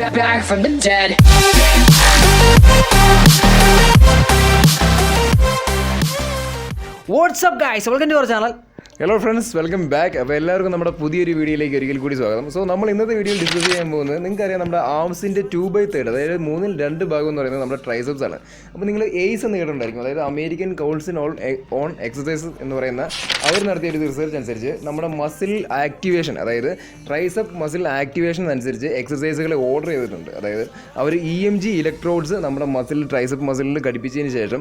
Back from the dead. What's up guys, welcome to our channel. Hello friends, welcome back. അപ്പോൾ എല്ലാവർക്കും നമ്മുടെ പുതിയൊരു വീഡിയോയിലേക്ക് ഒരിക്കൽ കൂടി സ്വാഗതം. സോ നമ്മൾ ഇന്നത്തെ വീഡിയോയിൽ ഡിസ്കസ് ചെയ്യാൻ പോകുന്നത്, നിങ്ങൾക്കറിയാം നമ്മുടെ ആംസിൻ്റെ 2/3, അതായത് 2/3 ഭാഗം എന്ന് പറയുന്നത് നമ്മുടെ ട്രൈസെപ്സ് ആണ്. അപ്പോൾ നിങ്ങൾ എയ്സ് എന്ന് കേട്ടിട്ടുണ്ടായിരിക്കും, അതായത് അമേരിക്കൻ കൗൺസിൽ ഓൺ എക്സസൈസ് എന്ന് പറയുന്ന അവർ നടത്തിയ ഒരു റിസർച്ച് അനുസരിച്ച് നമ്മുടെ മസിൽ ആക്ടിവേഷൻ, അതായത് ട്രൈസെപ്പ് മസിൽ ആക്ടിവേഷൻ അനുസരിച്ച് എക്സസൈസുകൾ ഓർഡർ ചെയ്തിട്ടുണ്ട്. അതായത് അവർ EMG ഇലക്ട്രോഡ്സ് നമ്മുടെ ട്രൈസെപ്പ് മസിലിൽ ഘടിപ്പിച്ചതിന് ശേഷം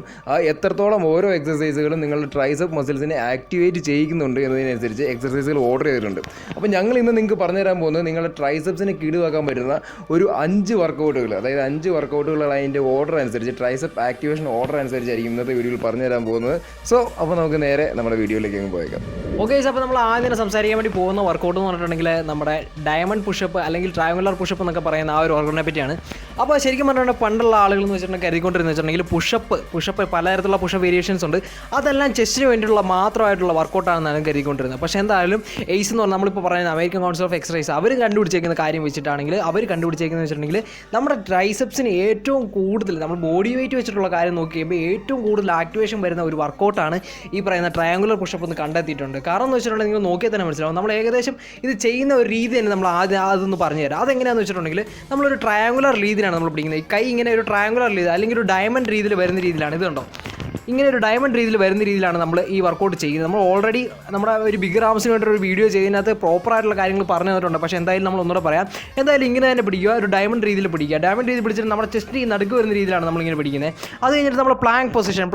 എത്രത്തോളം ഓരോ എക്സസൈസുകളും നിങ്ങളുടെ ട്രൈസെപ്പ് മസിൽസിനെ ആക്ടിവേറ്റ് ചെയ്യിക്കുന്നുണ്ട് എന്നതിനനുസരിച്ച് എക്സസൈസുകൾ ഓർഡർ ചെയ്തിട്ടുണ്ട്. അപ്പോൾ ഞങ്ങൾ ഇന്ന് നിങ്ങൾക്ക് പറഞ്ഞു തരാൻ പോകുന്നത് നിങ്ങളുടെ ട്രൈസെപ്സിനെ കീഴുവാക്കാൻ പറ്റുന്ന ഒരു 5 വർക്കൗട്ടുകൾ, അതായത് 5 വർക്കൗട്ടുകൾ അതിൻ്റെ ഓർഡർ അനുസരിച്ച്, ട്രൈസെപ്പ് ആക്ടിവേഷൻ ഓർഡർ അനുസരിച്ചായിരിക്കും ഇന്നത്തെ വീഡിയോയിൽ പറഞ്ഞു തരാൻ പോകുന്നത്. സോ അപ്പോൾ നമുക്ക് നേരെ നമ്മുടെ വീഡിയോയിലേക്ക് അങ്ങ് പോയേക്കാം. ഓക്കെ, അപ്പോൾ നമ്മൾ ആദ്യം സംസാരിക്കാൻ വേണ്ടി പോകുന്ന വർക്കൗട്ട് എന്ന് പറഞ്ഞിട്ടുണ്ടെങ്കിൽ നമ്മുടെ ഡയമണ്ട് പുഷപ്പ് അല്ലെങ്കിൽ ട്രയാങ്കുലർ പുഷപ്പ് എന്നൊക്കെ പറയുന്ന ആ ഒരു വർക്കൗട്ടിനെ പറ്റിയാണ്. അപ്പോൾ ശരിക്കും പറഞ്ഞിട്ടുണ്ടെങ്കിൽ പണ്ടുള്ള ആളുകൾ എന്ന് വെച്ചിട്ടുണ്ടെങ്കിൽ കരുതിക്കൊണ്ടിരുന്ന വെച്ചിട്ടുണ്ടെങ്കിൽ പുഷപ്പ് പലതരത്തിലുള്ള പുഷപ്പ് വേരിയേഷൻസ് ഉണ്ട്. അതെല്ലാം ചെസ്റ്റിന് വേണ്ടിയിട്ടുള്ള മാത്രമായിട്ടുള്ള വർക്കൗട്ടാണെന്നാണ് കരുതിക്കൊണ്ടിരുന്നത്. പക്ഷേ എന്തായാലും എയ്സ് എന്ന് പറഞ്ഞാൽ നമ്മളിപ്പോൾ പറയുന്നത് അമേരിക്കൻ കൗൺസിൽ ഓഫ് എക്സസൈസ് അവർ കണ്ടുപിടിച്ചേക്കുന്ന കാര്യം വെച്ചിട്ടാണെങ്കിൽ അവർ കണ്ടുപിടിച്ചേക്കുന്നത് വെച്ചിട്ടുണ്ടെങ്കിൽ നമ്മുടെ ട്രൈസെപ്സിന് ഏറ്റവും കൂടുതൽ നമ്മൾ ബോഡി വെയിറ്റ് വെച്ചിട്ടുള്ള കാര്യം നോക്കി കഴിയുമ്പോൾ ഏറ്റവും കൂടുതൽ ആക്ടിവേഷൻ വരുന്ന ഒരു വർക്കൗട്ടാണ് ഈ പറയുന്ന ട്രയാങ്കുലർ പുഷപ്പ് എന്ന് കണ്ടെത്തിയിട്ടുണ്ട്. കാരണം എന്ന് വെച്ചിട്ടുണ്ടെങ്കിൽ നിങ്ങൾ നോക്കിയാൽ തന്നെ മനസ്സിലാവും, നമ്മൾ ഏകദേശം ഇത് ചെയ്യുന്ന ഒരു രീതി തന്നെ നമ്മൾ ആദ്യം അതൊന്ന് പറഞ്ഞു തരാം. അതെങ്ങനെയാണെന്ന് വെച്ചിട്ടുണ്ടെങ്കിൽ നമ്മളൊരു ട്രയാങ്കുലർ രീതിയിലാണ് നമ്മൾ പിടിക്കുന്നത്. ഈ കൈ ഇങ്ങനെ ഒരു ട്രയാങ്കുലർ രീതി അല്ലെങ്കിൽ ഒരു ഡയമണ്ട് രീതിയിൽ വരുന്ന രീതിയിലാണ്. ഇതുണ്ടോ, ഇങ്ങനെ ഒരു ഡയമണ്ട് രീതിയിൽ വരുന്ന രീതിയിലാണ് നമ്മൾ ഈ വർക്കൗട്ട് ചെയ്യുന്നത്. നമ്മൾ ഓൾറെഡി നമ്മുടെ ഒരു ബിഗർ ആംസിന് വേണ്ടി ഒരു വീഡിയോ ചെയ്യുന്നതിനകത്ത് പ്രോപ്പറായിട്ടുള്ള കാര്യങ്ങൾ പറഞ്ഞു തന്നിട്ടുണ്ട്. പക്ഷേ എന്തായാലും നമ്മൾ ഒന്നുകൂടെ പറയാം. എന്തായാലും ഇങ്ങനെ തന്നെ പിടിക്കുക, ഒരു ഡയമണ്ട് രീതിയിൽ പിടിക്കുക. ഡയമണ്ട് രീതി പിടിച്ചിട്ട് നമ്മുടെ ചെസ്റ്റ് നടുക്ക് വരുന്ന രീതിയിലാണ് നമ്മളിങ്ങനെ പിടിക്കുന്നത്. അത് കഴിഞ്ഞിട്ട് നമ്മൾ പ്ലാങ്ക് പൊസിഷൻ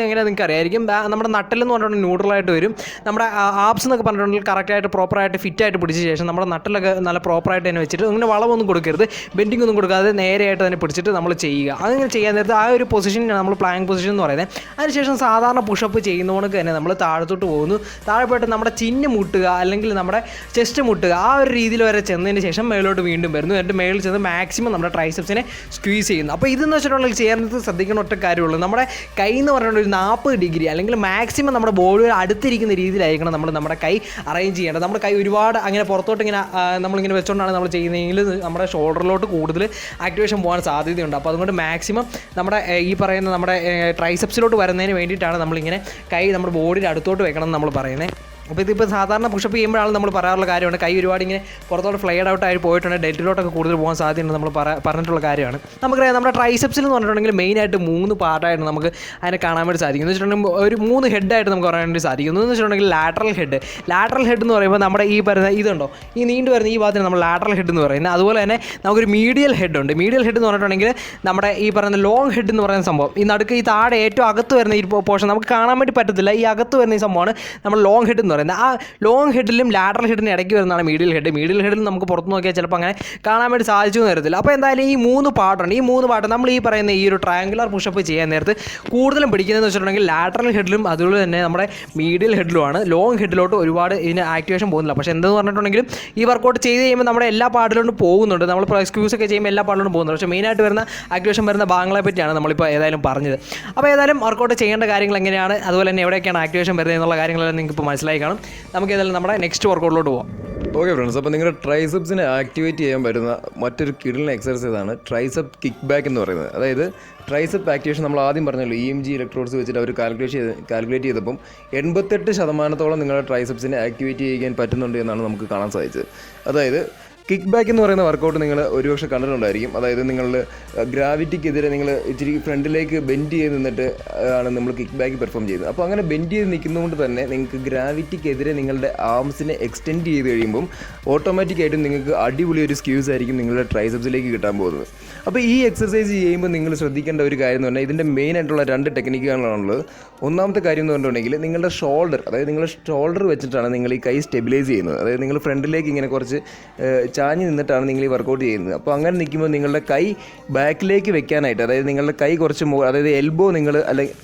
എങ്ങനെയാണ് നിങ്ങൾക്ക് അറിയായിരിക്കും. നമ്മുടെ നട്ടിലെന്ന് പറഞ്ഞിട്ടുണ്ടെങ്കിൽ ന്യൂട്രലായിട്ട് വരും. നമ്മുടെ ആപ്സ് എന്നൊക്കെ പറഞ്ഞിട്ടുണ്ടെങ്കിൽ കറക്റ്റായിട്ട് പ്രോപ്പറായിട്ട് ഫിറ്റായിട്ട് പിടിച്ച ശേഷം നമ്മുടെ നട്ടിലൊക്കെ നല്ല പ്രോപ്പറായിട്ട് തന്നെ വെച്ചിട്ട് അങ്ങനെ വളമൊന്നും കൊടുക്കരുത്, ബെൻഡിങ് ഒന്നും കൊടുക്കാതെ നേരെയായിട്ട് തന്നെ പിടിച്ചിട്ട് നമ്മൾ ചെയ്യുക. അങ്ങനെ ചെയ്യാൻ നേരത്തെ ആ ഒരു പൊസിഷനാണ് നമ്മൾ പ്ലാങ്ക് പൊസിഷൻ എന്ന് പറയുന്നത്. അതിനുശേഷം സാധാരണ പുഷപ്പ് ചെയ്യുന്നതുകൊണ്ട് തന്നെ നമ്മൾ താഴത്തോട്ട് പോകുന്നു. താഴെ പോയിട്ട് നമ്മുടെ ചിഹ്നം മുട്ടുക അല്ലെങ്കിൽ നമ്മുടെ ചെസ്റ്റ് മുട്ടുക, ആ ഒരു രീതിയിൽ വരെ ചെന്നതിന് ശേഷം മേലോട്ട് വീണ്ടും വരുന്നു. എന്നിട്ട് മേളിൽ ചെന്ന് മാക്സിമം നമ്മുടെ ട്രൈസെപ്സിനെ സ്ക്വീസ് ചെയ്യുന്നു. അപ്പോൾ ഇതെന്ന് വെച്ചിട്ടുണ്ടെങ്കിൽ ചെയ്യുന്നത് ശ്രദ്ധിക്കുന്ന ഒറ്റ കാര്യമുള്ളൂ, നമ്മുടെ കൈ എന്ന് പറഞ്ഞിട്ട് ഒരു 40 ഡിഗ്രി അല്ലെങ്കിൽ മാക്സിമം നമ്മുടെ ബോഡിയുടെ അടുത്തിരിക്കുന്ന രീതിയിലായിരിക്കണം നമ്മൾ നമ്മുടെ കൈ അറേഞ്ച് ചെയ്യേണ്ടത്. നമ്മുടെ കൈ ഒരുപാട് അങ്ങനെ പുറത്തോട്ട് ഇങ്ങനെ നമ്മളിങ്ങനെ വെച്ചുകൊണ്ടാണ് നമ്മൾ ചെയ്യുന്നതെങ്കിൽ നമ്മുടെ ഷോൾഡറിലോട്ട് കൂടുതൽ ആക്ടിവേഷൻ പോകാൻ സാധ്യതയുണ്ട്. അപ്പോൾ അതുകൊണ്ട് മാക്സിമം നമ്മുടെ ഈ പറയുന്ന നമ്മുടെ ട്രൈസെപ്സിലോട്ട് വരുന്നതിന് വേണ്ടിയിട്ടാണ് നമ്മളിങ്ങനെ കൈ നമ്മുടെ ബോഡിയുടെ അടുത്തോട്ട് വെക്കണം എന്ന് നമ്മൾ പറയുന്നത്. അപ്പോൾ ഇതിപ്പോൾ സാധാരണ പുഷപ്പ് ചെയ്യുമ്പോഴാണ് നമ്മൾ പറയാറുള്ള കാര്യമാണ്, കൈ ഒരുപാട് ഇങ്ങനെ പുറത്തോട്ട് ഫ്ലെയർഡ് ഔട്ട് ആയി പോയിട്ടുണ്ട്, ഡെൽറ്റിലോട്ടൊക്കെ കൂടുതൽ പോകാൻ സാധ്യതയുണ്ട് നമ്മൾ പറഞ്ഞിട്ടുള്ള കാര്യമാണ്. നമുക്കറിയാം നമ്മുടെ ട്രൈസെപ്സിൽ എന്ന് പറഞ്ഞിട്ടുണ്ടെങ്കിൽ മെയിനായിട്ട് 3 പാർട്ടായിട്ട് നമുക്ക് അതിനെ കാണാൻ വേണ്ടി സാധിക്കും. എന്ന് വെച്ചിട്ടുണ്ടെങ്കിൽ ഒരു 3 ഹെഡായിട്ട് നമുക്ക് പറയാൻ വേണ്ടി സാധിക്കും. എന്ന് വെച്ചിട്ടുണ്ടെങ്കിൽ ലാറ്ററൽ ഹെഡ് എന്ന് പറയുമ്പോൾ നമ്മുടെ ഈ പറയുന്ന ഇതുണ്ടോ, ഈ നീണ്ടു വരുന്ന ഈ ഭാഗത്തിന് നമ്മൾ ലാറ്ററൽ ഹെഡ് എന്ന് പറയുന്നത്. അതുപോലെ തന്നെ നമുക്കൊരു മീഡിയൽ ഹെഡ് ഉണ്ട്. മീഡിയൽ ഹെഡ് എന്ന് പറഞ്ഞിട്ടുണ്ടെങ്കിൽ നമ്മുടെ ഈ പറയുന്ന ലോങ് ഹെഡ് എന്ന് പറയുന്ന സംഭവം, ഈ നടുക്ക് ഈ താഴെ ഏറ്റവും അകത്ത് വരുന്ന ഈ പോർഷൻ നമുക്ക് കാണാൻ വേണ്ടി പറ്റത്തില്ല, ഈ അകത്ത് വരുന്ന ഈ സംഭവമാണ് നമ്മൾ ലോങ് ഹെഡ് എന്ന് പറയുന്നത്. ആ ലോങ് ഹെഡിലും ലാറ്ററൽ ഹെഡിനും ഇടയ്ക്ക് വരുന്നതാണ് മീഡിയൽ ഹെഡിൽ നമുക്ക് പുറത്ത് നോക്കിയാൽ ചിലപ്പോൾ അങ്ങനെ കാണാൻ വേണ്ടി സാധിച്ചു എന്ന് വരത്തില്ല. അപ്പോൾ എന്തായാലും ഈ 3 പാർട്ടുണ്ട്. ഈ 3 പാർട്ട് നമ്മൾ ഈ പറയുന്ന ഈ ഒരു ട്രയാങ്കുലർ പുഷപ്പ് ചെയ്യാൻ നേരത്ത് കൂടുതലും പിടിക്കുന്നതെന്ന് വെച്ചിട്ടുണ്ടെങ്കിൽ ലാറ്ററൽ ഹെഡിലും അതുപോലെ തന്നെ നമ്മുടെ മീഡിയൽ ഹെഡിലുമാണ്. ലോങ് ഹെഡിലോട്ട് ഒരുപാട് ഇതിന് ആക്ടിവേഷൻ പോകുന്നില്ല. പക്ഷേ എന്തെന്ന് പറഞ്ഞിട്ടുണ്ടെങ്കിലും ഈ വർക്കൗട്ട് ചെയ്ത് കഴിയുമ്പോൾ നമ്മുടെ എല്ലാ പാർട്ടിലോട്ടും പോകുന്നുണ്ട്. നമ്മൾ സ്ക്യൂസ് ഒക്കെ ചെയ്യുമ്പോൾ എല്ലാ പാർട്ടിലോട്ടും പോകുന്നുണ്ട്. പക്ഷേ മെയിനായിട്ട് വരുന്ന ആക്ടിവേഷൻ വരുന്ന ഭാഗങ്ങളെ പറ്റിയാണ് നമ്മളിപ്പോൾ ഏതായാലും പറഞ്ഞത്. അപ്പോൾ ഏതായാലും വർക്കൗട്ട് ചെയ്യേണ്ട കാര്യങ്ങൾ എങ്ങനെയാണ്, അതുപോലെ തന്നെ എവിടെയൊക്കെയാണ് ആക്ടിവേഷൻ വരുന്നത് എന്നുള്ള കാര്യങ്ങളെല്ലാം നിങ്ങൾക്ക് ഇപ്പോൾ മനസ്സിലായി കാണും. നമുക്ക് ഏതായാലും നമ്മുടെ നെക്സ്റ്റ് വർക്കൗട്ടിലോട്ട് പോകാം. ഓക്കെ ഫ്രണ്ട്സ്, അപ്പോൾ നിങ്ങളുടെ ട്രൈസെപ്സിനെ ആക്ടിവേറ്റ് ചെയ്യാൻ പറ്റുന്ന മറ്റൊരു കിടിലൻ എക്സർസൈസ് ആണ് ട്രൈസെപ്പ് കിക്ക് ബാക്ക് എന്ന് പറയുന്നത്. അതായത് ട്രൈസെപ്പ് ആക്ടിവേഷൻ നമ്മൾ ആദ്യം പറഞ്ഞല്ലോ, EMG ഇലക്ട്രോഡ്സ് വെച്ചിട്ട് അവർ കാൽക്കുലേറ്റ് ചെയ്തപ്പം 88% നിങ്ങളുടെ ട്രൈസെപ്സിനെ ആക്ടിവേറ്റ് ചെയ്യാൻ പറ്റുന്നുണ്ട് എന്നാണ് നമുക്ക് കാണാൻ സാധിച്ചത്. അതായത് കിക്ക് ബാക്ക് എന്ന് പറയുന്ന വർക്കൗട്ട് നിങ്ങൾ ഒരുപക്ഷെ കണ്ടിട്ടുണ്ടായിരിക്കും. അതായത് നിങ്ങൾ ഗ്രാവിറ്റിക്കെതിരെ നിങ്ങൾ ഇച്ചിരി ഫ്രണ്ടിലേക്ക് ബെൻഡ് ചെയ്ത് നിന്നിട്ട് ആണ് നമ്മൾ കിക്ക് ബാക്ക് പെർഫോം ചെയ്യുന്നത്. അപ്പോൾ അങ്ങനെ ബെൻഡ് ചെയ്ത് നിൽക്കുന്നതുകൊണ്ട് തന്നെ നിങ്ങൾക്ക് ഗ്രാവിറ്റിക്കെതിരെ നിങ്ങളുടെ ആംസിനെ എക്സ്റ്റെൻഡ് ചെയ്ത് കഴിയുമ്പം ഓട്ടോമാറ്റിക്കായിട്ടും നിങ്ങൾക്ക് അടിപൊളി ഒരു സ്ക്യൂസ് ആയിരിക്കും നിങ്ങളുടെ ട്രൈസെപ്സിലേക്ക് കിട്ടാൻ പോകുന്നത്. അപ്പോൾ ഈ എക്സസൈസ് ചെയ്യുമ്പോൾ നിങ്ങൾ ശ്രദ്ധിക്കേണ്ട ഒരു കാര്യം എന്ന് പറഞ്ഞാൽ ഇതിൻ്റെ മെയിൻ ആയിട്ടുള്ള 2 ടെക്നിക്കുകളാണുള്ളത്. ഒന്നാമത്തെ കാര്യം എന്ന് പറഞ്ഞിട്ടുണ്ടെങ്കിൽ നിങ്ങളുടെ ഷോൾഡർ, അതായത് നിങ്ങളുടെ ഷോൾഡർ വെച്ചിട്ടാണ് നിങ്ങൾ ഈ കൈ സ്റ്റെബിലൈസ് ചെയ്യുന്നത്. അതായത് നിങ്ങൾ ഫ്രണ്ടിലേക്ക് ഇങ്ങനെ കുറച്ച് ചാഞ്ഞ് നിന്നിട്ടാണ് നിങ്ങൾ ഈ വർക്കൗട്ട് ചെയ്യുന്നത്. അപ്പോൾ അങ്ങനെ നിൽക്കുമ്പോൾ നിങ്ങളുടെ കൈ ബാക്കിലേക്ക് വെക്കാനായിട്ട്, അതായത് നിങ്ങളുടെ കൈ കുറച്ച് അതായത് എൽബോ അല്ലെങ്കിൽ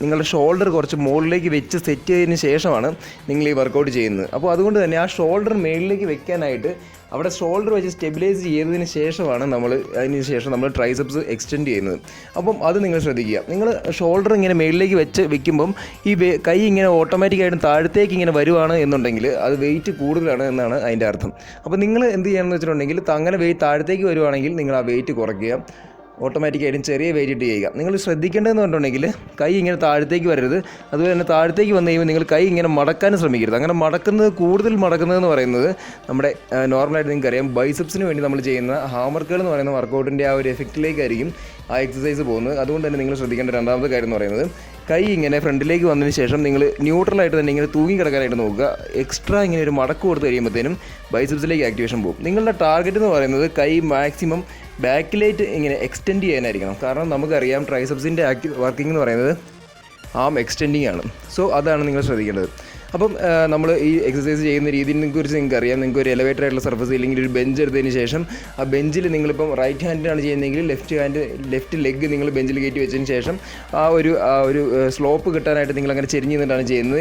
നിങ്ങളുടെ ഷോൾഡർ കുറച്ച് മുകളിലേക്ക് വെച്ച് സെറ്റ് ചെയ്തതിന് ശേഷമാണ് നിങ്ങൾ ഈ വർക്കൗട്ട് ചെയ്യുന്നത്. അപ്പോൾ അതുകൊണ്ട് തന്നെ ആ ഷോൾഡർ മേളിലേക്ക് വെക്കാനായിട്ട് അവിടെ ഷോൾഡർ വെച്ച് സ്റ്റെബിലൈസ് ചെയ്തതിന് ശേഷമാണ് അതിന് ശേഷം നമ്മൾ ട്രൈസെപ്സ് എക്സ്റ്റെൻഡ് ചെയ്യുന്നത്. അപ്പം അത് നിങ്ങൾ ശ്രദ്ധിക്കുക. നിങ്ങൾ ഷോൾഡർ ഇങ്ങനെ മേളിലേക്ക് വെക്കുമ്പം ഈ കൈ ഇങ്ങനെ ഓട്ടോമാറ്റിക്കായിട്ടും താഴത്തേക്ക് ഇങ്ങനെ വരുവാണ് എന്നുണ്ടെങ്കിൽ അത് വെയിറ്റ് കൂടുതലാണ് എന്നാണ് അതിൻ്റെ അർത്ഥം. അപ്പോൾ നിങ്ങൾ എന്ത് ചെയ്യണമെന്ന് വെച്ചിട്ടുണ്ടെങ്കിൽ അങ്ങനെ വെയിറ്റ് താഴത്തേക്ക് വരുവാണെങ്കിൽ നിങ്ങൾ ആ വെയിറ്റ് കുറയ്ക്കുക, ഓട്ടോമാറ്റിക്കായിട്ടും ചെറിയ വെയിറ്റ് ഇട്ട് ചെയ്യുക. നിങ്ങൾ ശ്രദ്ധിക്കേണ്ടതെന്ന് പറഞ്ഞിട്ടുണ്ടെങ്കിൽ കൈ ഇങ്ങനെ താഴത്തേക്ക് വരരുത്. അതുപോലെ തന്നെ താഴത്തേക്ക് വന്നു കഴിയുമ്പോൾ നിങ്ങൾ കൈ ഇങ്ങനെ മടക്കാനും ശ്രമിക്കരുത്. അങ്ങനെ കൂടുതൽ മടക്കുന്നതെന്ന് പറയുന്നത് നമ്മുടെ നോർമലായിട്ട് നിങ്ങൾക്കറിയാം ബൈസെപ്സിന് വേണ്ടി നമ്മൾ ചെയ്യുന്ന ഹാമർക്കുകൾ എന്ന് പറയുന്ന വർക്കൗട്ടിൻ്റെ ആ ഒരു എഫക്റ്റിലേക്കായിരിക്കും ആ എക്സസൈസ് പോകുന്നത്. അതുകൊണ്ട് തന്നെ നിങ്ങൾ ശ്രദ്ധിക്കേണ്ട രണ്ടാമത്തെ കാര്യം എന്ന് പറയുന്നത് കൈ ഇങ്ങനെ ഫ്രണ്ടിലേക്ക് വന്നതിന് ശേഷം നിങ്ങൾ ന്യൂട്രലായിട്ട് തന്നെ ഇങ്ങനെ തൂങ്ങി കിടക്കാനായിട്ട് നോക്കുക. എക്സ്ട്രാ ഇങ്ങനെ ഒരു മടക്ക് കൊടുത്ത് കഴിയുമ്പോഴത്തേനും ബൈസെപ്സിലേക്ക് ആക്ടിവേഷൻ പോകും. നിങ്ങളുടെ ടാർഗറ്റ് എന്ന് പറയുന്നത് കൈ മാക്സിമം ബാക്കിലേക്ക് ഇങ്ങനെ എക്സ്റ്റെൻഡ് ചെയ്യാനായിരിക്കണം. കാരണം നമുക്കറിയാം ട്രൈസെപ്സിൻ്റെ വർക്കിംഗ് എന്ന് പറയുന്നത് ആം എക്സ്റ്റെൻഡിങ് ആണ്. സോ അതാണ് നിങ്ങൾ ശ്രദ്ധിക്കേണ്ടത്. അപ്പം നമ്മൾ ഈ എക്സസൈസ് ചെയ്യുന്ന രീതിയെ കുറിച്ച് നിങ്ങൾക്ക് അറിയാം. നിങ്ങൾക്ക് ഒരു എലവേറ്റഡ് ആയിട്ടുള്ള സർഫസ് ഇല്ലെങ്കിൽ ഒരു ബെഞ്ച് എടുത്തതിന് ശേഷം ആ ബെഞ്ചിൽ നിങ്ങളിപ്പം റൈറ്റ് ഹാൻഡിലാണ് ചെയ്യുന്നതെങ്കിൽ ലെഫ്റ്റ് ലെഗ് നിങ്ങൾ ബെഞ്ചിൽ കയറ്റി വെച്ചതിന് ശേഷം ആ ഒരു സ്ലോപ്പ് കിട്ടാനായിട്ട് നിങ്ങൾ അങ്ങനെ ചെരിഞ്ഞ് നിന്നിട്ടാണ് ചെയ്യുന്നത്.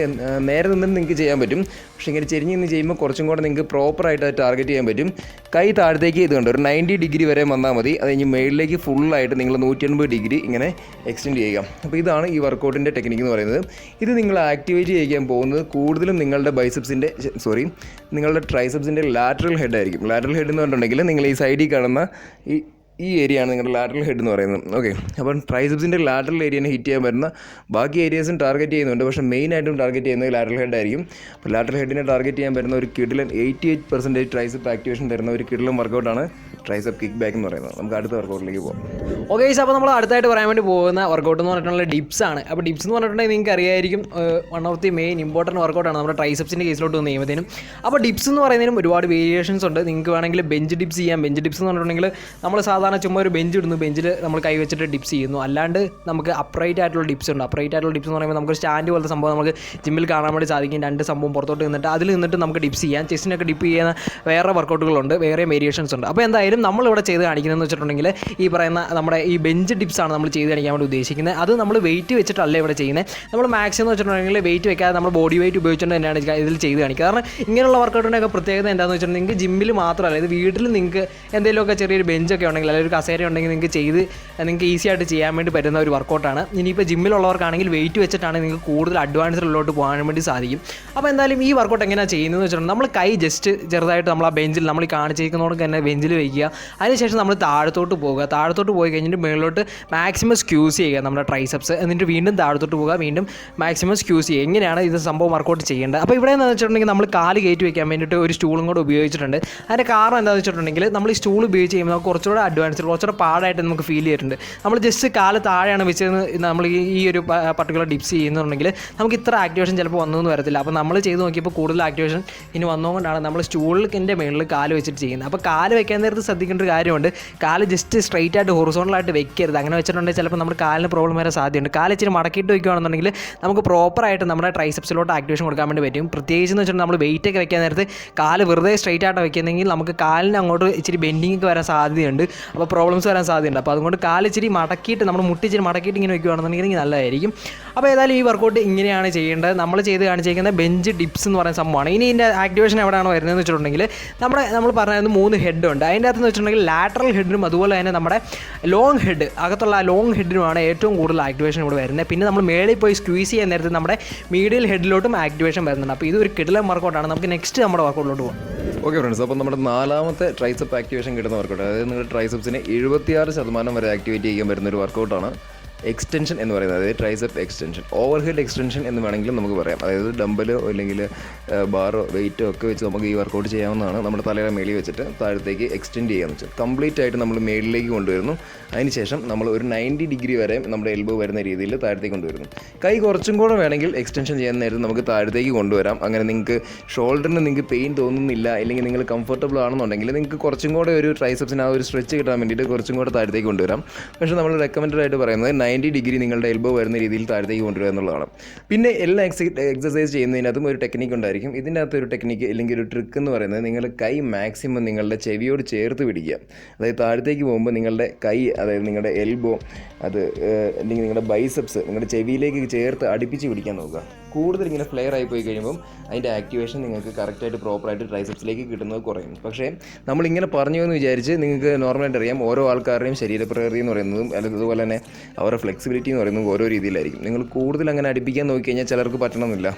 നേരെ നിന്നിട്ട് നിങ്ങൾക്ക് ചെയ്യാൻ പറ്റും. പക്ഷേ ഇങ്ങനെ ചെരിഞ്ഞ് നിന്ന് ചെയ്യുമ്പോൾ കുറച്ചും കൂടെ നിങ്ങൾക്ക് പ്രോപ്പറായിട്ട് അത് ടാർഗറ്റ് ചെയ്യാൻ പറ്റും. കൈ താഴത്തേക്ക് ഇതുകൊണ്ട് ഒരു 90 ഡിഗ്രി വരെ വന്നാൽ മതി. അത് കഴിഞ്ഞ് മേളിലേക്ക് ഫുള്ളായിട്ട് നിങ്ങൾ 180 ഡിഗ്രി ഇങ്ങനെ എക്സ്റ്റെൻഡ് ചെയ്യുക. അപ്പോൾ ഇതാണ് ഈ വർക്കൗട്ടിൻ്റെ ടെക്നിക്ക് എന്ന് പറയുന്നത്. ഇത് നിങ്ങൾ ആക്ടിവേറ്റ് ചെയ്യാൻ പോകുന്നത് കൂടുതലും നിങ്ങളുടെ നിങ്ങളുടെ ട്രൈസെപ്സിൻ്റെ ലാറ്ററൽ ഹെഡ് ആയിരിക്കും. ലാറ്ററൽ ഹെഡ് എന്ന് പറഞ്ഞിട്ടുണ്ടെങ്കിൽ നിങ്ങൾ ഈ സൈഡിൽ കാണുന്ന ഈ ഏരിയയാണ് നിങ്ങളുടെ ലാറ്ററൽ ഹെഡ് എന്ന് പറയുന്നത്. ഓക്കെ, അപ്പം ട്രൈസെപ്സിൻ്റെ ലാറ്ററൽ ഏരിയനെ ഹിറ്റ് ചെയ്യാൻ പറ്റുന്ന ബാക്കി ഏരിയാസും ടാർഗറ്റ് ചെയ്യുന്നുണ്ട്. പക്ഷേ മെയിനായിട്ടും ടാർഗറ്റ് ചെയ്യുന്നത് ലാറ്ററൽ ഹെഡ് ആയിരിക്കും. അപ്പോൾ ലാറ്ററൽ ഹെഡിനെ ടാർഗറ്റ് ചെയ്യാൻ പറ്റുന്ന ഒരു കിഡിലൻ 88% ട്രൈസെപ്പ് ആക്ടിവേഷൻ തരുന്ന ഒരു കിഡിലൻ വർക്കൗട്ടാണ് ട്രൈസെപ്പ് കിക്ക് ബാക്ക് എന്ന് പറയുന്നത്. നമുക്ക് അടുത്ത വർക്കൗട്ടിലേക്ക് പോകാം. ഓക്കെ, അപ്പോൾ നമ്മൾ അടുത്തായിട്ട് പറയാൻ വേണ്ടി പോകുന്ന വർക്കൗട്ട് എന്ന് പറഞ്ഞിട്ടുള്ള ഡിപ്സ് ആണ്. അപ്പോൾ ഡിപ്സ് എന്ന് പറഞ്ഞിട്ടുണ്ടെങ്കിൽ നിങ്ങൾക്ക് അറിയായിരിക്കും one of the main important വർക്കൗട്ടാണ് നമ്മുടെ ട്രൈസെപ്സിൻ്റെ കേസിലോട്ട് വന്ന് കഴിയുമ്പോഴത്തേനും. അപ്പോൾ ഡിപ്സ് എന്ന് പറയുന്നതിനും ഒരുപാട് വേരിയേഷൻസ് ഉണ്ട്. നിങ്ങൾക്ക് വേണമെങ്കിൽ ബെഞ്ച് ഡിപ്സ് ചെയ്യാം. ബെഞ്ച് ഡിപ്സ് എന്ന് പറഞ്ഞിട്ടുണ്ടെങ്കിൽ നമ്മൾ സാധാരണ ചുമ്മാ ഒരു ബെഞ്ച് ഇടുന്നു, ബെഞ്ചിൽ നമ്മൾ കൈ വെച്ചിട്ട് ഡിപ്സ് ചെയ്യുന്നു. അല്ലാണ്ട് നമുക്ക് അപ്രൈറ്റ് ആയിട്ടുള്ള ഡിപ്സ് ഉണ്ട്. അപ്രൈറ്റ് ആയിട്ടുള്ള ഡിപ്സ് എന്ന് പറയുമ്പോൾ നമുക്ക് സ്റ്റാൻഡ് പോലത്തെ സംഭവം നമുക്ക് ജിമ്മിൽ കാണാൻ വേണ്ടി സാധിക്കും. രണ്ട് സംഭവം പുറത്തോട്ട് നിന്നിട്ട് അതിൽ നിന്നിട്ട് നമുക്ക് ഡിപ്സ് ചെയ്യാം. ചെസ്റ്റിനൊക്കെ ഡിപ്പ് ചെയ്യുന്ന വേറെ വർക്കൗട്ടുകളുണ്ട്, വേറെ വേരിയേഷൻസ് ഉണ്ട്. അപ്പോൾ എന്തായാലും നമ്മളിവിടെ ചെയ്ത് കാണിക്കുന്നതെന്ന് വെച്ചിട്ടുണ്ടെങ്കിൽ ഈ പറയുന്ന നമ്മുടെ ഈ ബെഞ്ച് ഡിപ്സാണ് നമ്മൾ ചെയ്ത് കാണിക്കാൻ വേണ്ടി ഉദ്ദേശിക്കുന്നത്. അത് നമ്മൾ വെയിറ്റ് വെച്ചിട്ടല്ല ഇവിടെ ചെയ്യുന്നത്. നമ്മൾ മാക്സിമം എന്ന് വെച്ചിട്ടുണ്ടെങ്കിൽ വെയിറ്റ് വെക്കാതെ നമ്മൾ ബോഡി വെയിറ്റ് ഉപയോഗിച്ചുകൊണ്ട് തന്നെയാണ് ഇതിൽ ചെയ്ത് കാണിക്കുക. കാരണം ഇങ്ങനെയുള്ള വർക്കൗട്ടിൻ്റെയൊക്കെ പ്രത്യേകത എന്താണെന്ന് വെച്ചിട്ടുണ്ടെങ്കിൽ ജിമ്മിൽ മാത്രമല്ല, ഇത് വീട്ടിൽ നിങ്ങൾക്ക് എന്തെങ്കിലുമൊക്കെ ചെറിയൊരു ബെഞ്ചൊക്കെ ഉണ്ടെങ്കിൽ അല്ലെങ്കിൽ ഒരു കസേര ഉണ്ടെങ്കിൽ നിങ്ങൾക്ക് ഈസി ആയിട്ട് ചെയ്യാൻ വേണ്ടി പറ്റുന്ന ഒരു വർക്കൗട്ടാണ്. ഇനിയിപ്പോൾ ജിമ്മിലുള്ളവർക്കാണെങ്കിൽ വെയിറ്റ് വെച്ചിട്ടാണ് നിങ്ങൾക്ക് കൂടുതൽ അഡ്വാൻസ്ഡിലോട്ട് പോകാൻ വേണ്ടി സാധിക്കും. അപ്പോൾ എന്തായാലും ഈ വർക്കൗട്ട് എങ്ങനെയാണ് ചെയ്യുന്നതെന്ന് വെച്ചിട്ടുണ്ടെങ്കിൽ നമ്മൾ കൈ ജസ്റ്റ് ചെറുതായിട്ട് നമ്മൾ ആ ബെഞ്ചിൽ നമ്മൾ ഈ കാണിച്ചിരിക്കുന്നതോടെ തന്നെ ബെഞ്ചിൽ വയ്ക്കുക. അതിനുശേഷം നമ്മൾ താഴത്തോട്ട് പോകുക. താഴത്തോട്ട് പോയി കഴിഞ്ഞിട്ട് മുകളിലോട്ട് മാക്സിമം സ്ക്യൂസ് ചെയ്യുക നമ്മുടെ ട്രൈസെപ്സ്. എന്നിട്ട് വീണ്ടും താഴത്തോട്ട് പോകുക, വീണ്ടും മാക്സിമം സ്ക്യൂസ് ചെയ്യുക. എങ്ങനെയാണ് ഇത് സംഭവം വർക്കൗട്ട് ചെയ്യേണ്ടത്. അപ്പോൾ ഇവിടെ എന്താണെന്ന് വെച്ചിട്ടുണ്ടെങ്കിൽ നമ്മൾ കാല് കയറ്റി വയ്ക്കാൻ വേണ്ടിയിട്ട് ഒരു സ്റ്റൂളും കൂടെ ഉപയോഗിച്ചിട്ടുണ്ട്. അതിൻ്റെ കാരണം എന്താണെന്ന് വെച്ചിട്ടുണ്ടെങ്കിൽ നമ്മൾ ഈ സ്റ്റൂൾ ഉപയോഗിച്ച് കഴിയുമ്പോൾ നമുക്ക് കുറച്ചുകൂടെ അഡ്വാൻസ്ഡ്, കുറച്ചുകൂടെ പാടായിട്ട് നമുക്ക് ഫീൽ ചെയ്തിട്ടുണ്ട്. നമ്മൾ ജസ്റ്റ് കാല് താഴെയാണ് വെച്ചതെന്ന് നമ്മൾ ഈ ഒരു പർട്ടിക്കുലർ ഡിപ്സ് ചെയ്യുന്നുണ്ടെങ്കിൽ നമുക്ക് ഇത്ര ആക്ടിവേഷൻ ചിലപ്പോൾ വന്നതെന്ന് വരത്തില്ല. അപ്പോൾ നമ്മൾ ചെയ്ത് നോക്കിയപ്പോൾ കൂടുതൽ ആക്ടിവേഷൻ ഇനി വന്നുകൊണ്ടാണ് നമ്മൾ സ്റ്റൂളിൻ്റെ മുകളിൽ കാല് വെച്ചിട്ട് ചെയ്യുന്നത്. അപ്പോൾ കാല് വെക്കാൻ നേരത്ത് ശ്രദ്ധിക്കേണ്ട ഒരു കാര്യമുണ്ട്. കാല് ജസ്റ്റ് സ്ട്രൈറ്റ് ആയിട്ട് ഹൊറിസോണ്ടലായിട്ട് വെക്കരുത്. അങ്ങനെ വെച്ചിട്ടുണ്ടെങ്കിൽ ചിലപ്പോൾ നമ്മുടെ കാലിന് പ്രോബ്ലം വരാൻ സാധ്യതയുണ്ട്. കാല് ഇച്ചിരി മടക്കിയിട്ട് വയ്ക്കുകയാണെന്നുണ്ടെങ്കിൽ നമുക്ക് പ്രോപ്പറായിട്ട് നമ്മുടെ ട്രൈസെപ്സിലോട്ട് ആക്ടിവേഷൻ കൊടുക്കാൻ വേണ്ടി പറ്റും. പ്രത്യേകിച്ച് എന്ന് വെച്ചിട്ടുണ്ടെങ്കിൽ നമ്മൾ വെയിറ്റ് ഒക്കെ വെക്കാൻ നേരത്ത് കാല് വെറുതെ സ്ട്രൈറ്റ് ആയിട്ട് വെക്കുന്നെങ്കിൽ നമുക്ക് കാലിന് അങ്ങോട്ട് ഇച്ചിരി ബെൻഡിങ് ഒക്കെ വരാൻ സാധ്യതയുണ്ട്. അപ്പോൾ പ്രോബ്ലംസ് വരാൻ സാധ്യതയുണ്ട്. അപ്പോൾ അതുകൊണ്ട് കാലിച്ചിരി മടക്കിയിട്ട് നമ്മൾ മുട്ടിച്ചിരി മടക്കിയിട്ട് ഇങ്ങനെ വെക്കുകയാണെന്നുണ്ടെങ്കിൽ നല്ലതായിരിക്കും. അപ്പോൾ ഏതായാലും ഈ വർക്കൗട്ട് ഇങ്ങനെയാണ് ചെയ്യേണ്ടത്. നമ്മൾ ചെയ്ത് കാണിച്ചിരിക്കുന്ന ബെഞ്ച് ഡിപ്സ് എന്ന് പറയുന്ന സംഭവമാണ്. ഇനി ഇതിൻ്റെ ആക്ടിവേഷൻ എവിടെയാണ് വരുന്നതെന്ന് വെച്ചിട്ടുണ്ടെങ്കിൽ നമ്മൾ പറഞ്ഞത് 3 ഹെഡ് ഉണ്ട്. അതിൻ്റെ അകത്തെന്ന് വെച്ചിട്ടുണ്ടെങ്കിൽ ലാറ്ററൽ ഹെഡിനും അതുപോലെ തന്നെ നമ്മുടെ ലോങ് ഹെഡ് അകത്തുള്ള ലോങ് ഹെഡിനുമാണ് ഏറ്റവും കൂടുതൽ ആക്ടിവേഷൻ ഇവിടെ വരുന്നത്. പിന്നെ നമ്മൾ മേളിൽ പോയി സ്ക്വീസ് ചെയ്യാൻ നേരത്തെ നമ്മുടെ മീഡിയൽ ഹെഡിലോട്ടും ആക്ടിവേഷൻ വരുന്നുണ്ട്. അപ്പോൾ ഇതൊരു കിടിലൻ വർക്കൗട്ടാണ്. നമുക്ക് നെക്സ്റ്റ് നമ്മുടെ വർക്കൗട്ടിലോട്ട് പോകാം. ഓക്കെ ഫ്രണ്ട്സ്, അപ്പോൾ നമ്മുടെ 4ാമത്തെ ട്രൈസെപ്പ് ആക്ടിവേഷൻ കിട്ടുന്ന വർക്കൗട്ട്, അതായത് നിങ്ങളുടെ ട്രൈസെപ്സിനെ 76% വരെ ആക്ടിവേറ്റ് ചെയ്യാൻ പറ്റുന്ന ഒരു വർക്കൗട്ടാണ് എക്സ്റ്റൻഷൻ എന്ന് പറയുന്നത്. അതായത് tricep extension, over head extension എന്ന് വേണമെങ്കിലും നമുക്ക് പറയാം. അതായത് ഡംബലോ അല്ലെങ്കിൽ ബാറോ വെയിറ്റോ ഒക്കെ വെച്ച് നമുക്ക് ഈ വർക്കൗട്ട് ചെയ്യാവുന്നതാണ്. നമ്മുടെ തലയുടെ മേളിൽ വെച്ചിട്ട് താഴത്തേക്ക് എക്സ്റ്റെൻഡ് ചെയ്യാമെന്ന് വെച്ചാൽ കംപ്ലീറ്റ് ആയിട്ട് നമ്മൾ മേളിലേക്ക് കൊണ്ടുവരുന്നു. അതിനുശേഷം നമ്മൾ ഒരു 90 ഡിഗ്രി വരെ നമ്മുടെ എൽബോ വരുന്ന രീതിയിൽ താഴത്തേക്ക് കൊണ്ടുവരുന്നു. കൈ കുറച്ചും കൂടെ വേണമെങ്കിൽ എക്സ്റ്റൻഷൻ ചെയ്യാൻ നേരത്ത് നമുക്ക് താഴത്തേക്ക് കൊണ്ടുവരാം. അങ്ങനെ നിങ്ങൾക്ക് ഷോൾഡറിന് നിങ്ങൾക്ക് പെയിൻ തോന്നുന്നില്ല, അല്ലെങ്കിൽ നിങ്ങൾ കംഫർട്ടബിൾ ആണെന്നുണ്ടെങ്കിൽ നിങ്ങൾക്ക് കുറച്ചും കൂടെ ഒരു ട്രൈസെപ്സിന് ആ ഒരു സ്ട്രെച്ച് കിട്ടാൻ വേണ്ടിയിട്ട് കുറച്ചും കൂടെ താഴത്തേക്ക് കൊണ്ടുവരാം. പക്ഷേ നമ്മൾ റെക്കമെൻഡഡ് ആയിട്ട് പറയുന്നത് 90 ഡിഗ്രി നിങ്ങളുടെ എൽബോ വരുന്ന രീതിയിൽ താഴത്തേക്ക് കൊണ്ടുവരിക എന്നുള്ളതാണ്. പിന്നെ എല്ലാ എക്സസൈസ് ചെയ്യുന്നതിനകത്തും ഒരു ടെക്നിക്ക് ഉണ്ടായിരിക്കും. ഇതിൻ്റെ അകത്ത് ഒരു ടെക്നിക്ക് അല്ലെങ്കിൽ ഒരു ട്രിക്ക് എന്ന് പറയുന്നത് നിങ്ങൾ കൈ മാക്സിമം നിങ്ങളുടെ ചെവിയോട് ചേർത്ത് പിടിക്കുക. അതായത് താഴത്തേക്ക് പോകുമ്പോൾ നിങ്ങളുടെ കൈ അതായത് നിങ്ങളുടെ എൽബോ അത് അല്ലെങ്കിൽ നിങ്ങളുടെ ബൈസെപ്സ് നിങ്ങളുടെ ചെവിയിലേക്ക് ചേർത്ത് അടുപ്പിച്ച് പിടിക്കാൻ നോക്കുക. കൂടുതൽ ഇങ്ങനെ ഫ്ലെയർ ആയി പോയി കഴിയുമ്പം അതിൻ്റെ ആക്ടിവേഷൻ നിങ്ങൾക്ക് കറക്റ്റായിട്ട് പ്രോപ്പറായിട്ട് ട്രൈസെപ്സിലേക്ക് കിട്ടുന്നത് കുറയും. പക്ഷേ നമ്മളിങ്ങനെ പറഞ്ഞു എന്ന് വിചാരിച്ച് നിങ്ങൾക്ക് നോർമലായിട്ട് അറിയാം ഓരോ ആൾക്കാരുടെയും ശരീരപ്രകൃതി എന്ന് പറയുന്നതും അല്ലെങ്കിൽ അതുപോലെ തന്നെ അവരുടെ ഫ്ലെക്സിബിലിറ്റി എന്ന് പറയുന്നത് ഓരോ രീതിയിലായിരിക്കും. നിങ്ങൾ കൂടുതൽ അങ്ങനെ അടുപ്പിക്കാൻ നോക്കിക്കഴിഞ്ഞാൽ ചിലർക്ക് പറ്റണമെന്നില്ല.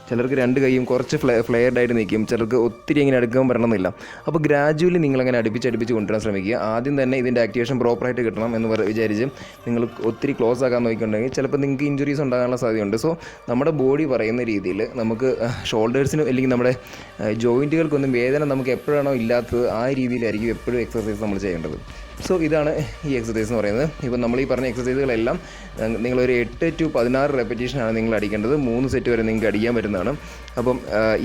ചിലർക്ക് 2 കൈയും കുറച്ച് ഫ്ലെയർഡായിട്ട് നിൽക്കും, ചിലർക്ക് ഒത്തിരി ഇങ്ങനെ അടുക്കാൻ പറ്റണമെന്നില്ല. അപ്പോൾ ഗ്രാജുവലി നിങ്ങളങ്ങനെ അടുപ്പിച്ച് കൊണ്ടുവരാൻ ശ്രമിക്കുക. ആദ്യം തന്നെ ഇതിൻ്റെ ആക്ടിവേഷൻ പ്രോപ്പറായിട്ട് കിട്ടണം എന്ന് വിചാരിച്ച് നിങ്ങൾ ഒത്തിരി ക്ലോസ് ആക്കാൻ നോക്കിയിട്ടുണ്ടെങ്കിൽ ചിലപ്പോൾ നിങ്ങൾക്ക് ഇഞ്ചുറീസ് ഉണ്ടാകാനുള്ള സാധ്യതയുണ്ട്. സോ നമ്മുടെ ബോഡി പറയുന്ന രീതിയിൽ നമുക്ക് ഷോൾഡേഴ്സിനും അല്ലെങ്കിൽ നമ്മുടെ ജോയിൻറ്റുകൾക്കൊന്നും വേദന നമുക്ക് എപ്പോഴാണോ ഇല്ലാത്തത് ആ രീതിയിലായിരിക്കും എപ്പോഴും എക്സസൈസ് നമ്മൾ ചെയ്യേണ്ടത്. സോ ഇതാണ് ഈ എക്സസൈസ് എന്ന് പറയുന്നത്. ഇപ്പോൾ നമ്മൾ ഈ പറഞ്ഞ എക്സസൈസുകളെല്ലാം നിങ്ങളൊരു 8 to 16 റെപ്പറ്റീഷനാണ് നിങ്ങൾ അടിക്കേണ്ടത്. 3 സെറ്റ് വരെ നിങ്ങൾക്ക് അടിക്കാൻ പറ്റുന്നതാണ്. അപ്പം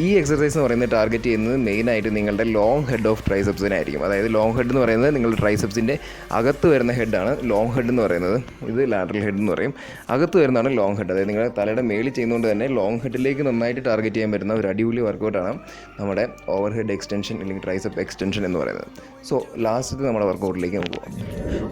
ഈ എക്സസൈസ് എന്ന് പറയുന്നത് ടാർഗറ്റ് ചെയ്യുന്നത് മെയിനായിട്ട് നിങ്ങളുടെ ലോങ് ഹെഡ് ഓഫ് ട്രൈസെപ്സിനായിരിക്കും. അതായത് ലോങ് ഹെഡ് എന്ന് പറയുന്നത് നിങ്ങളുടെ ട്രൈസെപ്സിൻ്റെ അകത്ത് വരുന്ന ഹെഡാണ് ലോങ് ഹെഡ് എന്ന് പറയുന്നത്. ഇത് ലാറ്ററൽ ഹെഡ് എന്ന് പറയും. അകത്ത് വരുന്നതാണ് ലോങ് ഹെഡ്. അതായത് നിങ്ങളുടെ തലയുടെ മേളിൽ ചെയ്യുന്നതുകൊണ്ട് തന്നെ ലോങ് ഹെഡിലേക്ക് നന്നായിട്ട് ടാർഗറ്റ് ചെയ്യാൻ പറ്റുന്ന ഒരു അടിപൊളി വർക്കൗട്ടാണ് നമ്മുടെ ഓവർ ഹെഡ് എക്സ്റ്റൻഷൻ അല്ലെങ്കിൽ ട്രൈസെപ്പ് എക്സ്റ്റൻഷൻ എന്ന് പറയുന്നത്. സോ ലാസ്റ്റ് നമ്മുടെ വർക്കൗട്ടിലേക്ക് നമുക്ക് പോകാം.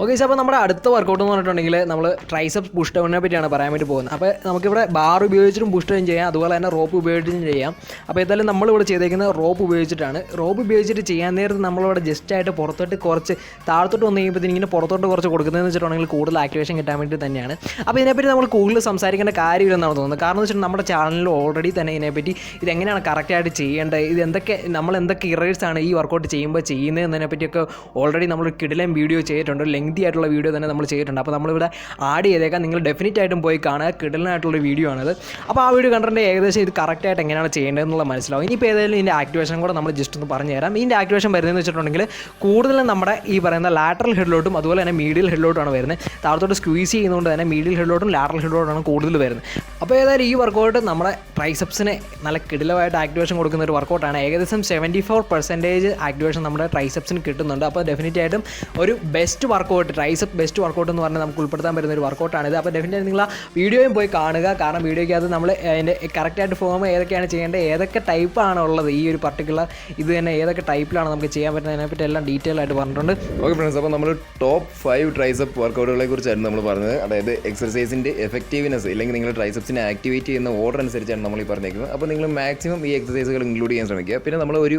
ഓക്കെ, അപ്പോൾ നമ്മുടെ അടുത്ത വർക്കൗട്ട് എന്ന് പറഞ്ഞിട്ടുണ്ടെങ്കിൽ നമ്മൾ ട്രൈസെപ്സ് പുഷ് ഡൗണിനെ പറ്റിയാണ് പറയാൻ വേണ്ടി പോകുന്നത്. അപ്പോൾ നമുക്കിവിടെ ബാർ ഉപയോഗിച്ചിട്ടും പുഷ് ഡൗൺ ചെയ്യാം, അതുപോലെ തന്നെ റോപ്പ് ഉപയോഗിച്ചിട്ടും ചെയ്യാം. അപ്പോൾ ഏതായാലും നമ്മളിവിടെ ചെയ്തേക്കുന്നത് റോപ്പ് ഉപയോഗിച്ചിട്ടാണ്. റോപ്പ് ഉപയോഗിച്ചിട്ട് ചെയ്യാൻ നേരത്ത് നമ്മളിവിടെ ജസ്റ്റായിട്ട് പുറത്തോട്ട് കുറച്ച് താഴത്തോട്ട് വന്നു കഴിയുമ്പോൾ ഇങ്ങനെ പുറത്തോട്ട് കുറച്ച് കൊടുക്കുന്നതെന്ന് വെച്ചിട്ടുണ്ടെങ്കിൽ കൂടുതൽ ആക്ടിവേഷൻ കിട്ടാൻ വേണ്ടി തന്നെയാണ്. അപ്പോൾ ഇതിനെപ്പറ്റി നമ്മൾ കൂടുതൽ സംസാരിക്കേണ്ട കാര്യമില്ലെന്നാണ് തോന്നുന്നത്. കാരണം എന്ന് വെച്ചിട്ടുണ്ടെങ്കിൽ നമ്മുടെ ചാനലിൽ ഓൾറെഡി തന്നെ ഇതിനെപ്പറ്റി ഇതെങ്ങനെയാണ് കറക്റ്റായിട്ട് ചെയ്യേണ്ടത്, നമ്മൾ എന്തൊക്കെ ഇറേഴ്സാണ് ഈ വർക്കൗട്ട് ചെയ്യുമ്പോൾ ചെയ്യുന്നതിനെ പറ്റിയൊക്കെ ഓൾറെഡി നമ്മൾ കിടിലൻ വീഡിയോ ചെയ്തിട്ടുണ്ട്. ലെങ്തി ആയിട്ടുള്ള വീഡിയോ തന്നെ നമ്മൾ ചെയ്തിട്ടുണ്ട്. അപ്പോൾ നമ്മളിവിടെ ആഡ് ചെയ്തേക്കാം, നിങ്ങൾ ഡെഫിനറ്റ് ആയിട്ടും പോയി കാണുക. കിടലിനായിട്ടുള്ള വീഡിയോ ആണത്. അപ്പോൾ ആ വീഡിയോ കണ്ടിട്ടുണ്ടെങ്കിൽ ഏകദേശം ഇത് കറക്റ്റായിട്ട് എങ്ങനെയാണ് ചെയ്യേണ്ടതെന്നുള്ള മനസ്സിലാവും. ഇനിയിപ്പോൾ ഏതായാലും ഇതിൻ്റെ ആക്ടിവേഷൻ കൂടെ നമ്മൾ ജസ്റ്റ് ഒന്ന് പറഞ്ഞു തരാം. ഇതിൻ്റെ ആക്ടിവേഷൻ വരുന്നതെന്ന് വെച്ചിട്ടുണ്ടെങ്കിൽ കൂടുതലും നമ്മുടെ ഈ പറയുന്ന ലാറ്ററൽ ഹെഡിലോട്ടും അതുപോലെ തന്നെ മീഡിയൽ ഹെഡിലോട്ടാണ് വരുന്നത്. താഴത്തോട്ട് സ്ക്വീസ് ചെയ്യുന്നതുകൊണ്ട് തന്നെ മീഡിയൽ ഹെഡിലോട്ടും ലാറ്ററൽ ഹെഡിലോട്ടാണ് കൂടുതൽ വരുന്നത്. അപ്പോൾ ഏതായാലും ഈ വർക്കൗട്ട് നമ്മുടെ ട്രൈസെപ്സിന് നല്ല കിടിലമായിട്ട് ആക്ടിവേഷൻ കൊടുക്കുന്ന ഒരു വർക്കൗട്ടാണ്. ഏകദേശം 74% ആക്ടിവേഷൻ നമ്മുടെ ട്രൈസെപ്സിന് കിട്ടുന്നുണ്ട്. അപ്പോൾ ഡെഫിനറ്റ് ആയിട്ടും ഒരു best workout, tricep best workout എന്ന് പറഞ്ഞാൽ നമുക്ക് ഉൾപ്പെടുത്താൻ പറ്റുന്ന ഒരു വർക്കൗട്ടാണിത്. അപ്പോൾ ഡെഫിനറ്റ് നിങ്ങൾ ആ വീഡിയോയും പോയി കാണുക. കാരണം വീഡിയോയ്ക്കകത്ത് നമ്മൾ അതിൻ്റെ കറക്റ്റായിട്ട് ഫോം ഏതൊക്കെയാണ് ചെയ്യേണ്ടത്, ഏതൊക്കെ ടൈപ്പാണ് ഉള്ളത്, ഈ ഒരു പർട്ടിക്കുലർ ഇത് തന്നെ ഏതൊക്കെ ടൈപ്പിലാണ് നമുക്ക് ചെയ്യാൻ പറ്റുന്നതിനെപ്പറ്റി എല്ലാം ഡീറ്റെയിൽ ആയിട്ട് പറഞ്ഞിട്ടുണ്ട്. ഓക്കെ ഫ്രണ്ട്സ്, അപ്പോൾ നമ്മൾ ടോപ്പ് 5 ട്രൈസെപ്പ് വർക്കൗട്ടുകളെ കുറിച്ചായിരുന്നു നമ്മൾ പറഞ്ഞത്. അതായത് എക്സർസൈസിൻ്റെ എഫക്റ്റീവ്നെസ് അല്ലെങ്കിൽ നിങ്ങൾ ട്രൈസെപ്സിനെ ആക്ടിവേറ്റ് ചെയ്യുന്ന ഓർഡർ അനുസരിച്ചാണ് നമ്മൾ ഈ പറഞ്ഞേക്കുന്നത്. അപ്പോൾ നിങ്ങൾ മാക്സിമം ഈ എക്സസൈസുകൾ ഇൻക്ലൂഡ് ചെയ്യാൻ ശ്രമിക്കുക. പിന്നെ നമ്മൾ ഒരു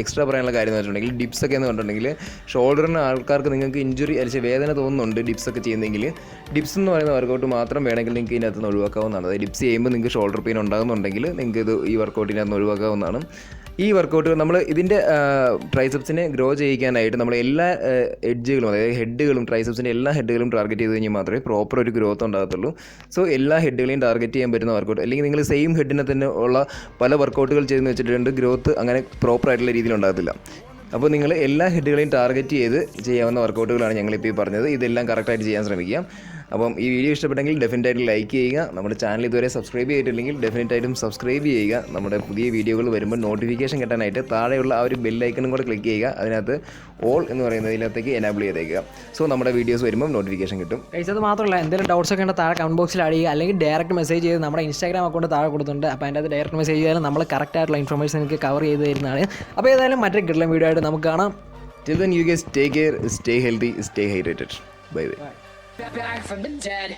എക്സ്ട്രാ പറയാനുള്ള കാര്യം എന്ന് വെച്ചിട്ടുണ്ടെങ്കിൽ ഡിപ്സ് ഒക്കെ എന്ന് പറഞ്ഞിട്ടുണ്ടെങ്കിൽ ഷോൾഡറിന് ആൾക്കാർക്ക് നിങ്ങൾക്ക് ഇഞ്ചുറി അല്ലെങ്കിൽ വേദന തോന്നുന്നുണ്ട് ഡിപ്സ് ഒക്കെ ചെയ്യുന്നെങ്കിൽ ഡിപ്സ് എന്ന് പറയുന്ന വർക്കൗട്ട് മാത്രം വേണമെങ്കിൽ നിങ്ങൾക്ക് ഇതിനകത്ത് നിന്ന് ഒഴിവാക്കാവുന്നതാണ്. അതായത് ഡിപ്സ് ചെയ്യുമ്പോൾ നിങ്ങൾക്ക് ഷോൾഡർ പെയിൻ ഉണ്ടാകുന്നുണ്ടെങ്കിൽ നിങ്ങൾക്ക് ഇത് ഈ വർക്കൗട്ടിനകത്ത് നിന്ന് ഒഴിവാക്കാവുന്നതാണ്. ഈ വർക്കൗട്ടുകൾ നമ്മൾ ഇതിൻ്റെ ട്രൈസെപ്സിനെ ഗ്രോ ചെയ്യിക്കാനായിട്ട് നമ്മൾ എല്ലാ എഡ്ജുകളും അതായത് ഹെഡുകളും ട്രൈസെപ്സിൻ്റെ എല്ലാ ഹെഡുകളും ടാർഗറ്റ് ചെയ്ത് കഴിഞ്ഞാൽ മാത്രമേ പ്രോപ്പർ ഒരു ഗ്രോത്ത് ഉണ്ടാകത്തുള്ളൂ. സോ എല്ലാ ഹെഡുകളെയും ടാർഗറ്റ് ചെയ്യാൻ പറ്റുന്ന വർക്കൗട്ട്, അല്ലെങ്കിൽ നിങ്ങൾ സെയിം ഹെഡിനെ തന്നെ ഉള്ള പല വർക്കൗട്ടുകൾ ചെയ്തെന്ന് വെച്ചിട്ടുണ്ട് ഗ്രോത്ത് അങ്ങനെ പ്രോപ്പറായിട്ടുള്ള രീതിയിൽ ഉണ്ടാകത്തില്ല. അപ്പോൾ നിങ്ങൾ എല്ലാ ഹെഡുകളെയും ടാർഗറ്റ് ചെയ്ത് ചെയ്യാവുന്ന വർക്കൗട്ടുകളാണ് ഞങ്ങളിപ്പോൾ ഈ പറഞ്ഞത്. ഇതെല്ലാം കറക്റ്റായിട്ട് ചെയ്യാൻ ശ്രമിക്കുക. അപ്പം ഈ വീഡിയോ ഇഷ്ടപ്പെട്ടെങ്കിൽ ഡെഫിനറ്റായിട്ട് ലൈക്ക് ചെയ്യുക. നമ്മുടെ ചാനൽ ഇതുവരെ സബ്സ്ക്രൈബ് ചെയ്തിട്ടില്ലെങ്കിൽ ഡെഫിനറ്റായിട്ടും സബ്സ്ക്രൈബ് ചെയ്യുക. നമ്മുടെ പുതിയ വീഡിയോകൾ വരുമ്പോൾ നോട്ടിഫിക്കേഷൻ കിട്ടാനായിട്ട് താഴെയുള്ള ആ ഒരു ബെല്ലൈക്കണും കൂടെ ക്ലിക്ക് ചെയ്യുക. അതിനകത്ത് ഓൾ എന്ന് പറയുന്നതിനകത്തേക്ക് എനാബിൾ ചെയ്തേക്കുക. സോ നമ്മുടെ വീഡിയോസ് വരുമ്പോൾ നോട്ടിഫിക്കേഷൻ കിട്ടും. കഴിച്ചത് മാത്രമല്ല, എന്തെങ്കിലും ഡൗട്ട്സ് ഒക്കെ ഉണ്ടെങ്കിൽ താഴെ കമൻറ്റ് ബോക്സിൽ ആഡ് ചെയ്യുക, അല്ലെങ്കിൽ ഡയറക്റ്റ് മെസ്സേജ് ചെയ്ത് നമ്മുടെ ഇൻസ്റ്റാഗ്രാം അക്കൗണ്ട് താഴെ കൊടുത്തിട്ടുണ്ട്. അപ്പോൾ അതിൻ്റെ അത് ഡയറക്റ്റ് മെസ്സേജ് ചെയ്താലും നമ്മൾ കറക്റ്റായിട്ടുള്ള ഇൻഫർമേഷൻ നിങ്ങൾക്ക് കവർ ചെയ്ത് തരുന്നതാണ്. അപ്പോൾ ഏതായാലും മറ്റൊരു കിടലൻ വീഡിയോ ആയിട്ട് നമുക്ക് കാണാം. Till then, you guys take care, stay healthy, stay hydrated. Bye bye. Back from the dead.